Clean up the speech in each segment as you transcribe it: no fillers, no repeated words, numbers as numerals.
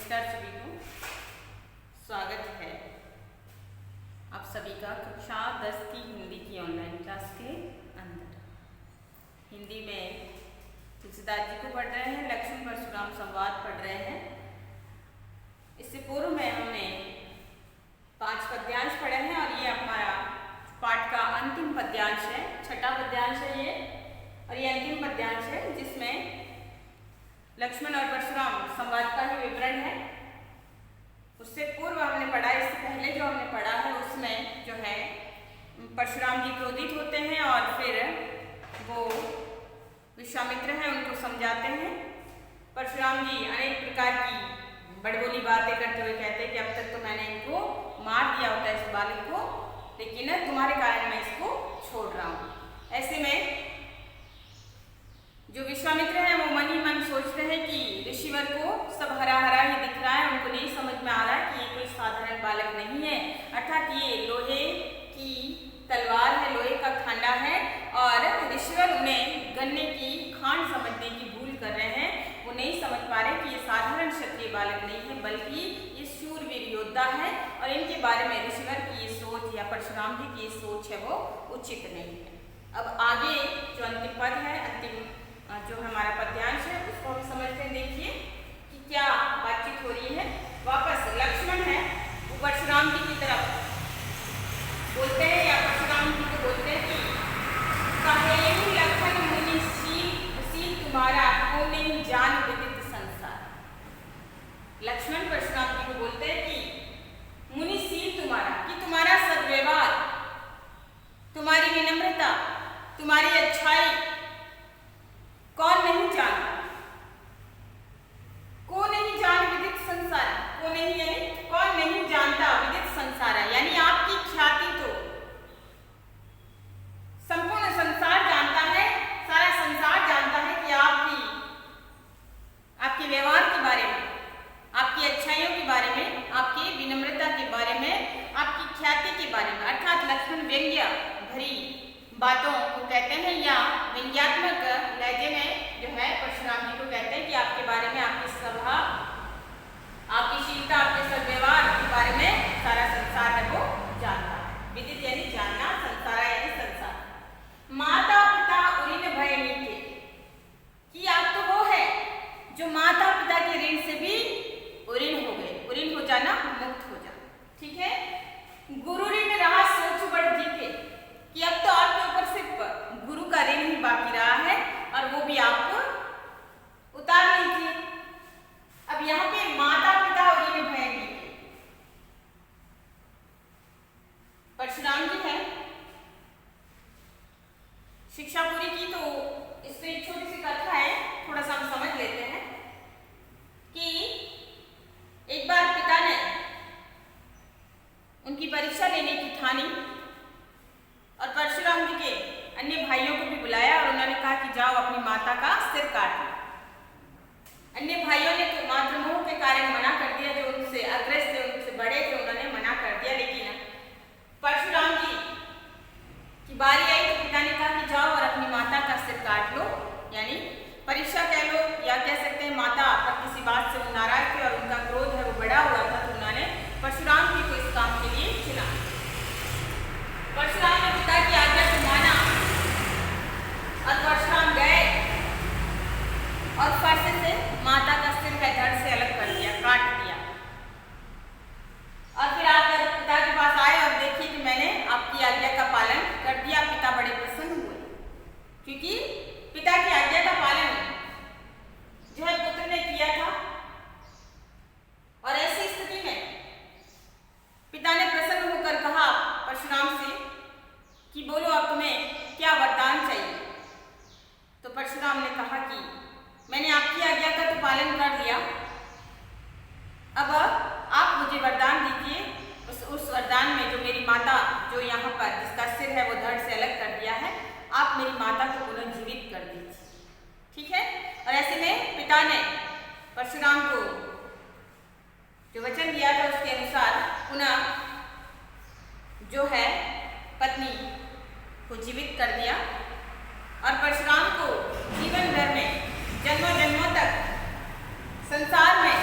नमस्कार सभी को, स्वागत है आप सभी का कक्षा 10 की हिंदी की ऑनलाइन क्लास के अंदर। हिंदी में तुलसीदास जी को पढ़ रहे हैं, लक्ष्मण परशुराम संवाद पढ़ रहे हैं। इससे पूर्व में हमने 5 पद्यांश पढ़े हैं और ये हमारा पाठ का अंतिम पद्यांश है, छठा पद्यांश है ये, और ये अंतिम पद्यांश है जिसमें लक्ष्मण और परशुराम संवाद का ही विवरण है। उससे पूर्व हमने पढ़ा, इससे पहले जो हमने पढ़ा है उसमें जो है परशुराम जी क्रोधित होते हैं और फिर वो विश्वामित्र हैं उनको समझाते हैं। परशुराम जी अनेक प्रकार की बड़बोली बातें करते हुए कहते हैं कि अब तक तो मैंने इनको मार दिया होता है इस बालक को, लेकिन तुम्हारे कारण मैं इसको छोड़ रहा हूँ। ऐसे में जो विश्वामित्र हैं वो मन ही मन सोचते हैं कि ऋषिवर को सब हरा हरा ही दिख रहा है, उनको नहीं समझ में आ रहा है कि ये कोई साधारण बालक नहीं है, अर्थात ये लोहे की तलवार है, लोहे का खांडा है और ऋषिवर उन्हें गन्ने की खांड समझने की भूल कर रहे हैं। वो नहीं समझ पा रहे कि ये साधारण क्षत्रिय बालक नहीं है बल्कि ये शूरवीर योद्धा है और इनके बारे में ऋषिवर की ये सोच या परशुराम जी की ये सोच है वो उचित नहीं है। अब आगे जो अंतिम पद है, अंतिम जो हमारा पद्यांश है उसको हम समझते हैं। देखिए कि क्या बातचीत हो रही है। वापस लक्ष्मण है वो परशुराम जी की तरफ बोलते हैं या परशुराम जी को बोलते हैं कि कहेऊ लखन मुनि सील तुम्हारा को नहीं जान विदित संसार। लक्ष्मण परशुराम जी को बोलते हैं कि मुनि सील तुम्हारा, कि तुम्हारा सद्व्यवहार, तुम्हारी विनम्रता, तुम्हारी अच्छाई कौन नहीं जानता, को नहीं जान विदित संसार, को नहीं यानी कौन नहीं जानता विदित संसार, यानी आपकी ख्याति तो संपूर्ण संसार जानता है, सारा संसार जानता है कि आपके व्यवहार के बारे में, आपकी अच्छाइयों के बारे में, आपकी विनम्रता के बारे में, आपकी ख्याति के बारे में। अर्थात लक्ष्मण व्यंग्य भरी बातों को कहते हैं या व्यंग्यात्मक लहजे में जो है परशुराम जी को कहते हैं कि आपके बारे में, आपकी स्वभाव, आपकी शीलता, आपके सद्व्यवहार के बारे में सारा संसार है वो जानता है। विदित यानी जानना, संसार यानी संसार। माता पिता उऋण भय नीके, कि आप तो वो है जो माता पिता के ऋण से भी उऋण हो गए। उऋण हो जाना, मुक्त हो जाना, ठीक है। गुरु ऋण रहा सोच बढ़ जीते, कि अब तो आपके ऊपर सिर्फ गुरु का ऋण ही बाकी रहा है और वो भी आप उतार लीजिए। अब यहाँ पे माता पिता और ऋण भय नीके, परशुराम जी हैं, शिक्षा पूरी की तो इस पर एक छोटी सी कथा है, थोड़ा सा हम समझ लेते हैं कि एक बार पिता ने उनकी परीक्षा लेने की ठानी और परशुराम जी के अन्य भाइयों को भी बुलाया और उन्होंने कहा कि जाओ अपनी माता का सिर काट लो। अन्य भाइयों ने तो मातृमोह के कारण मना कर दिया, जो उनसे अग्रज थे, उनसे बड़े थे, उन्होंने मना कर दिया। लेकिन परशुराम जी की बारी आई तो पिता ने कहा कि जाओ और अपनी माता का सिर काट लो, यानी परीक्षा कह लो या कह सकते हैं माता पर किसी बात से वो नाराज थे और उनका क्रोध है वो बढ़ा हुआ था, तो उन्होंने परशुराम जी को इस काम के लिए चुना। परशुराम ने पिता की आज्ञा को माना और परशुराम गए और फर्श से माता का सिर का धड़ से अलग कर दिया, काट दिया। और फिर आकर पिता के पास आए और देखिए कि मैंने आपकी आज्ञा का पालन कर दिया। पिता बड़े प्रसन्न हुए क्योंकि पिता की आज्ञा का पालन जो है पुत्र ने किया था। और ऐसी स्थिति में पिता ने प्रसन्न होकर कहा परशुराम से कि बोलो अब तुम्हें क्या वरदान चाहिए। तो परशुराम ने कहा कि मैंने आपकी आज्ञा का तो पालन कर लिया, अब आप मुझे वरदान दीजिए। उस वरदान में जो मेरी माता जो यहाँ पर जिसका सिर है वो धड़ से अलग कर दिया है, आप मेरी माता को पुनर्जीवित कर दीजिए, ठीक है। और ऐसे में पिता ने परशुराम को जो वचन दिया था उसके अनुसार पुनः जो है पत्नी को जीवित कर दिया और परशुराम को जीवन भर में जन्मों जन्मों तक संसार में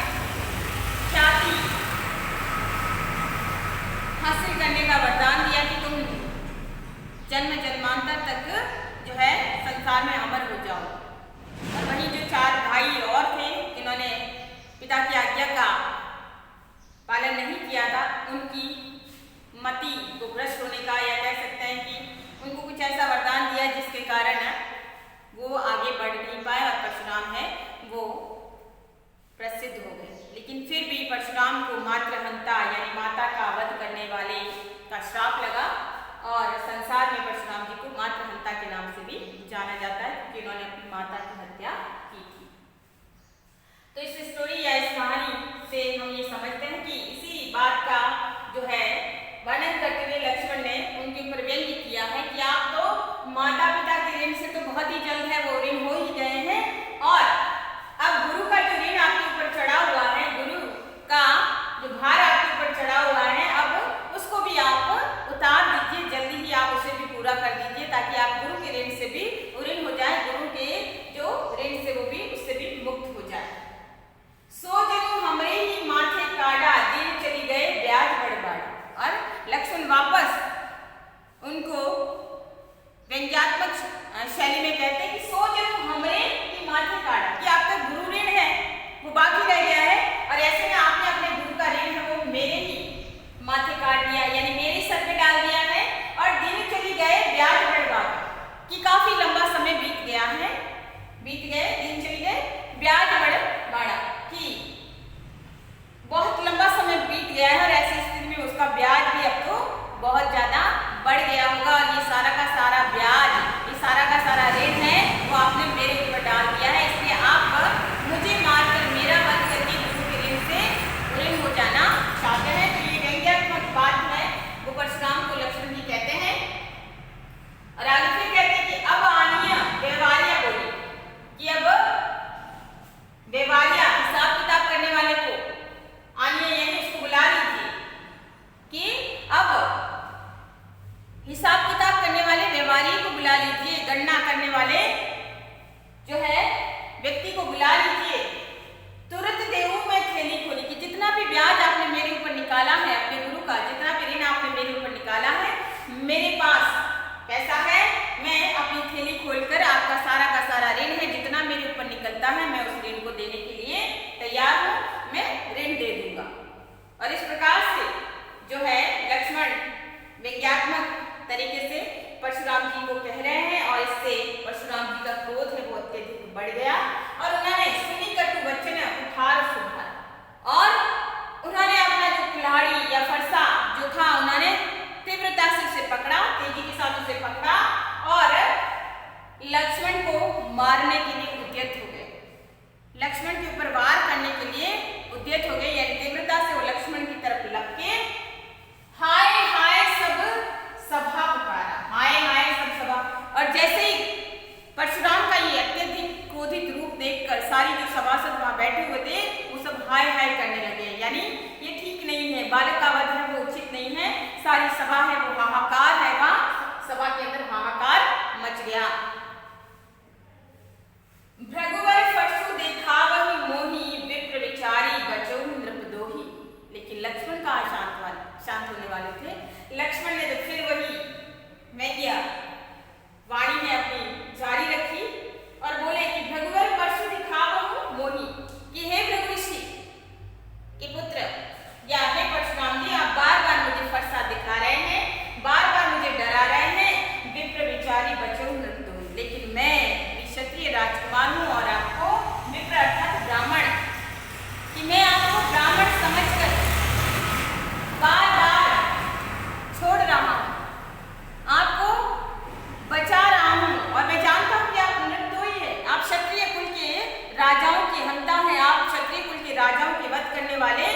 आप क्षत्रिय कुल के राजाओं के वध करने वाले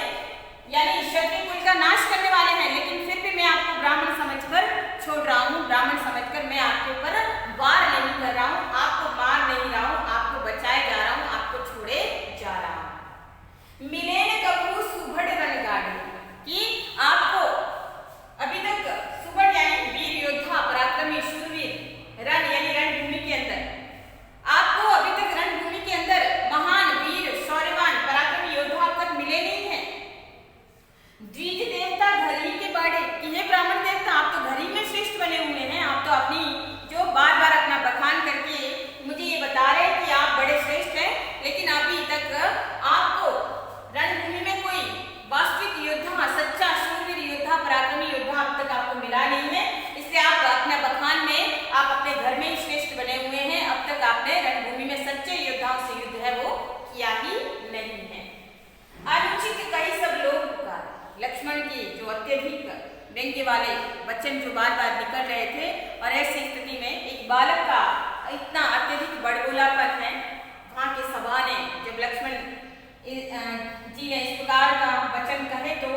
यानी क्षत्रिय कुल का नाश करने वाले हैं, लेकिन फिर भी मैं आपको ब्राह्मण समझकर छोड़ रहा हूँ, ब्राह्मण समझकर मैं आपके ऊपर वार नहीं कर रहा हूँ, आपको मार नहीं रहा हूँ, आपको बचाए जा रहा हूँ, आपको छोड़े जा रहा हूँ। मिले न कबू सुभड़ रणगाड़े कि आपको अभी तक सुभड़ यानी वीर योद्धा पराक्रमी शूरवीर रण यानी रणभूमि के अंदर आपको अभी तक रणभूमि के अंदर महान वीर शौर्यवान पराक्रमी योद्धा अब तक मिले नहीं है। द्विज देवता घर ही के बाड़े कि हे ब्राह्मण देवता आप तो घर ही में श्रेष्ठ बने हुए हैं, आप तो अपनी जो बार बार अपना बखान करके मुझे ये बता रहे हैं कि आप बड़े श्रेष्ठ हैं, लेकिन अभी तक आपको रणभूमि में कोई वास्तविक योद्धा सच्चा शूरवीर योद्धा पराक्रमी योद्धा अब तक आपको मिला नहीं है, इसलिए आप अपने बखान में आप अपने घर में ही श्रेष्ठ बने हुए हैं, अब तक आपने रणभूमि में सच्चे योद्धाओं से युद्ध है वो किया ही नहीं है। अनुचित कई सब लोग पुकार लक्ष्मण की जो अत्यधिक व्यंग्य वाले वचन जो बार बार निकल रहे थे और ऐसी स्थिति में एक बालक का इतना अत्यधिक बड़बोलापन है। वहां के सभा ने जब लक्ष्मण जी ने इस प्रकार का वचन कहे तो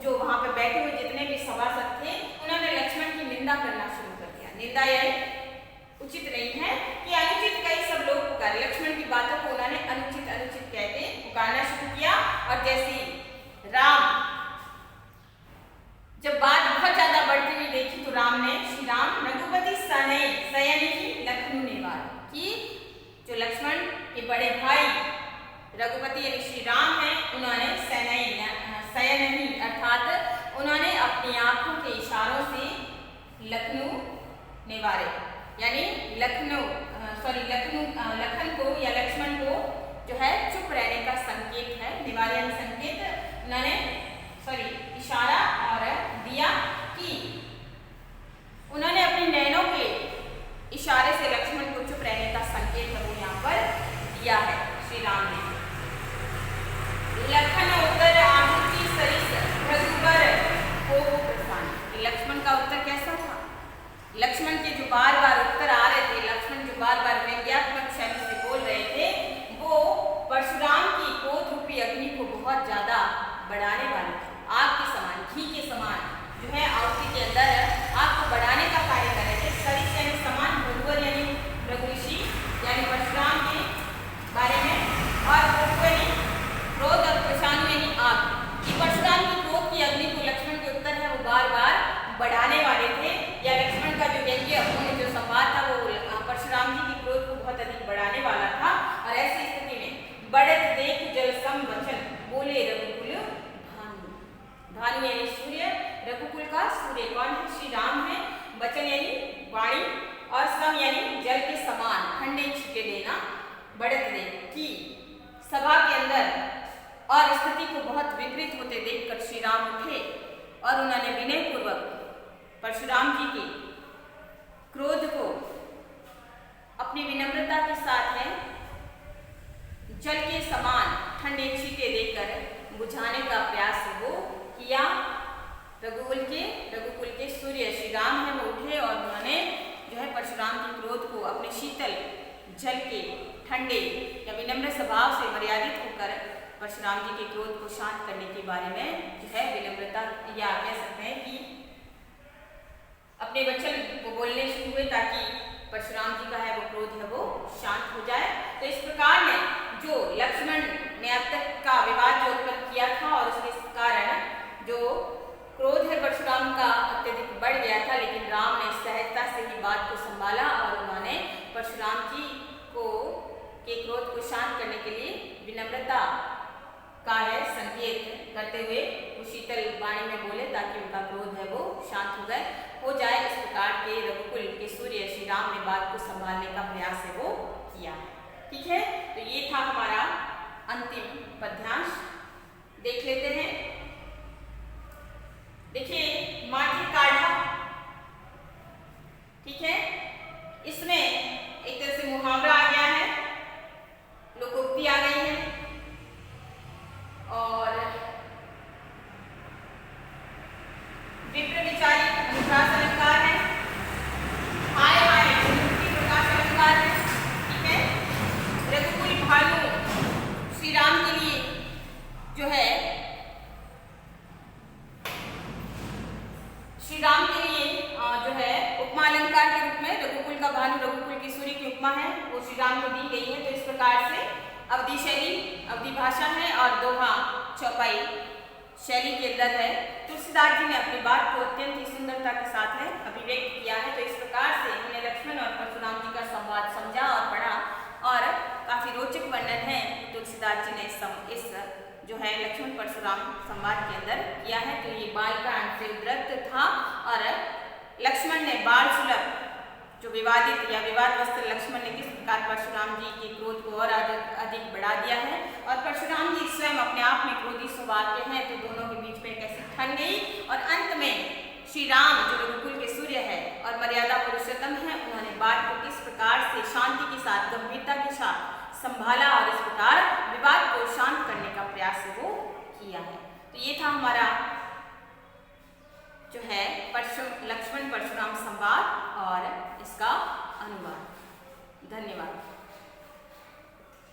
जो वहां पे बैठे हुए जितने भी सभासद थे उन्होंने लक्ष्मण की निंदा करना शुरू कर दिया। निंदा यह उचित नहीं है कि अनुचित कई सब लोग पुकारे, लक्ष्मण की बातों को उन्होंने अनुचित अनुचित कहते पुकारना शुरू किया। और जैसी राम जब बात बहुत ज्यादा बढ़ती हुई देखी तो राम ने श्री राम रघुपति सयनि लखनऊ नेवार कि जो लक्ष्मण के बड़े भाई रघुपति यानी श्री राम हैं उन्होंने सयनि अर्थात उन्होंने अपनी आंखों के इशारों से लखनऊ नेवारे यानी लखन को या लक्ष्मण को जो है चुप रहने का संकेत है। निवारे यानी संकेत उन्होंने इशारा और दिया कि उन्होंने अपने नैनों के इशारे से लक्ष्मण को चुप रहने का संकेत है वो यहाँ पर दिया है श्री राम ने। लखन उत्तर आहुति सरिस रघुबर को प्रसान, लक्ष्मण का उत्तर कैसा था? लक्ष्मण के जो बार बार उत्तर आ रहे थे, लक्ष्मण जो बार बार व्यंग्यात्मक शैली से बोल रहे थे वो परशुराम की क्रोध रूपी अग्नि को बहुत ज्यादा बढ़ाने वाले थे। आग के समान घी के समान जो है आहुति के अंदर आग को बढ़ाने का कार्य कर रहे थे। सरिस यानी समान, रघुवर यानी रघु ऋषि यानी परशुराम के बारे में, और क्रोध और प्रशांत यानी आग कि परशुराम की क्रोध की अग्नि को लक्ष्मण के उत्तर है वो बार बार बढ़ाने वाले थे, या लक्ष्मण का जो व्यंग्य उन्होंने जो संवाद था वो परशुराम जी की क्रोध को बहुत अधिक बढ़ाने वाला था। और ऐसी स्थिति में बढ़त देख जल सम वचन बोले रघुकुल भानु, भानु यानी सूर्य, रघुकुल का सूर्य कौन है? श्री राम है। वचन यानी वाणी और सम यानी जल के समान ठंडे छींटे देना। बढ़त देख की सभा के अंदर और स्थिति को बहुत विपरीत होते देखकर श्री राम उठे और उन्होंने विनय पूर्वक परशुराम जी के क्रोध को अपनी विनम्रता के साथ है जल के समान ठंडे छींटे देकर बुझाने का प्रयास वो किया। रघुकुल के सूर्य श्री राम है वो उठे और उन्होंने जो है परशुराम के क्रोध को अपने शीतल जल के ठंडे या विनम्र स्वभाव से मर्यादित होकर परशुराम जी के क्रोध को शांत करने के बारे में जो है विनम्रता या कह सकते हैं कि अपने वचन को बोलने शुरू हुए ताकि परशुराम जी का है वो क्रोध है वो शांत हो जाए। तो इस प्रकार ने जो लक्ष्मण ने अब तक का विवाद जो उत्पन्न किया था और उसके कारण जो क्रोध है परशुराम का अत्यधिक बढ़ गया था, लेकिन राम ने सहजता से ही बात को संभाला और उन्होंने परशुराम जी के क्रोध को शांत करने के लिए विनम्रता का है संकेत करते हुए वो शीतल वाणी में बोले ताकि उनका क्रोध है वो शांत हो जाए। इस प्रकार के रघुकुल के सूर्य श्री राम ने बात को संभालने का प्रयास है वो किया। ठीक है, तो ये था हमारा अंतिम पद्यांश। देख लेते हैं। देखिए माटी काढ़ा, ठीक है, इसमें एक तरह से मुहावरा आ गया है, लोकोक्ति आ गई है और विप्र विचारी अनुप्रास अलंकार है, हाय हाय प्रकाश अलंकार है। ठीक है, रघुकुल भानु श्री राम के लिए अवधि शैली, अवधि भाषा है और दोहा चौपाई शैली के अंदर है। तुलसीदास जी ने अपनी बात को अत्यंत ही सुंदरता के साथ है अभिव्यक्त किया है। तो इस प्रकार से हमने लक्ष्मण और परशुराम जी का संवाद समझा और पढ़ा और काफी रोचक वर्णन है तुलसीदास जी ने इस जो है लक्ष्मण परशुराम संवाद के अंदर किया है। तो ये बाल कांड से उद्धृत था और लक्ष्मण ने बाल सुलभ जो विवादित या विवादग्रस्त लक्ष्मण ने किस प्रकार परशुराम जी के क्रोध को और अधिक बढ़ा दिया है और परशुराम जी स्वयं अपने आप में क्रोधी स्वभाव के हैं। तो दोनों के बीच में कैसे ठन गई और अंत में श्री राम जो रघुकुल के सूर्य है और मर्यादा पुरुषोत्तम है, उन्होंने बात को किस प्रकार से शांति के साथ गंभीरता के साथ संभाला और इस प्रकार विवाद को शांत करने का प्रयास वो किया है। तो ये था हमारा जो है लक्ष्मण परशुराम संवाद और इसका अनुवाद। धन्यवाद।